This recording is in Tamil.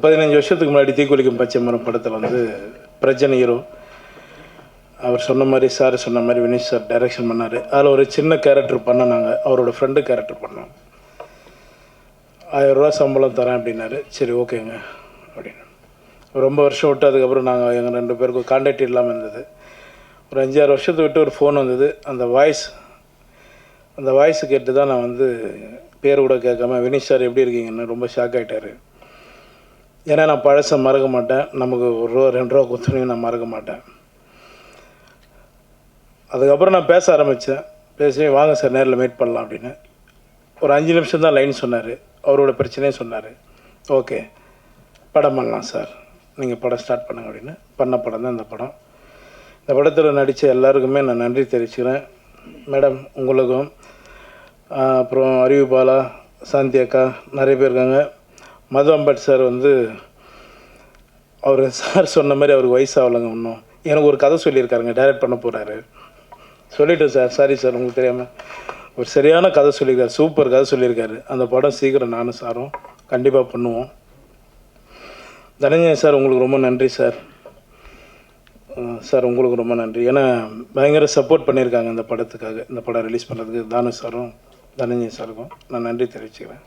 15 வருஷத்துக்கு முன்னாடி தீக்குளிக்கும் பச்சை மரம் படத்தில் வந்து பிரஜன் ஹீரோ. அவர் சொன்ன மாதிரி சார் சொன்ன மாதிரி வினீஷ் சார் டைரக்ஷன் பண்ணார். அதில் ஒரு சின்ன கேரக்டர் பண்ணோம். நாங்கள் அவரோட ஃப்ரெண்டு கேரக்டர் பண்ணோம். 1000 ரூபா சம்பளம் தரேன் அப்படின்னாரு. சரி ஓகேங்க அப்படின்னு. ரொம்ப வருஷம் விட்டு அதுக்கப்புறம் நாங்கள் எங்கள் 2 பேருக்கும் கான்டாக்ட் இல்லாமல் இருந்தது. ஒரு 5-6 வருஷத்தை விட்டு ஒரு ஃபோன் வந்தது. அந்த வாய்ஸ் கேட்டு தான் நான் வந்து பேர் கூட கேட்காம வினீஷ் சார் எப்படி இருக்கீங்கன்னு ரொம்ப ஷாக் ஆகிட்டார். ஏன்னா நான் பழசை மறக்க மாட்டேன். நமக்கு 1 ரூபா 2 ரூபா கொடுத்துனையும் நான் மறக்க மாட்டேன். அதுக்கப்புறம் நான் பேச ஆரம்பித்தேன். பேசி வாங்க சார் நேரில் மீட் பண்ணலாம் அப்படின்னு. ஒரு 5 நிமிஷம் தான் லைன் சொன்னார். அவரோட பிரச்சனையே சொன்னார். ஓகே படம் பண்ணலாம் சார், நீங்கள் படம் ஸ்டார்ட் பண்ணுங்க அப்படின்னு. பண்ண படம் தான் இந்த படம். இந்த படத்தில் நடித்த எல்லாருக்குமே நான் நன்றி தெரிவிச்சுக்கிறேன். மேடம் உங்களுக்கும், அப்புறம் அறிவு பாலா, சாந்தி அக்கா, நிறைய பேர் இருக்காங்க. மது அம்பட் சார் வந்து அவர் சார் சொன்ன மாதிரி அவருக்கு வயசாகலைங்க இன்னும். எனக்கு ஒரு கதை சொல்லியிருக்காருங்க, டைரக்ட் பண்ண போகிறாரு. சொல்லிட்டேன் சார், சாரி சார் உங்களுக்கு தெரியாமல். ஒரு சரியான கதை சொல்லியிருக்காரு, சூப்பர் கதை சொல்லியிருக்காரு. அந்த படம் சீக்கிரம் நானும் சாரும் கண்டிப்பாக பண்ணுவோம். தனஞ்சயன் சார் உங்களுக்கு ரொம்ப நன்றி சார். சார் உங்களுக்கு ரொம்ப நன்றி. ஏன்னா பயங்கர சப்போர்ட் பண்ணியிருக்காங்க இந்த படத்துக்காக. இந்த படம் ரிலீஸ் பண்ணுறதுக்கு தானு சாரும் தனஞ்சயன் சாருக்கும் நான் நன்றி தெரிவிச்சுக்கிறேன்.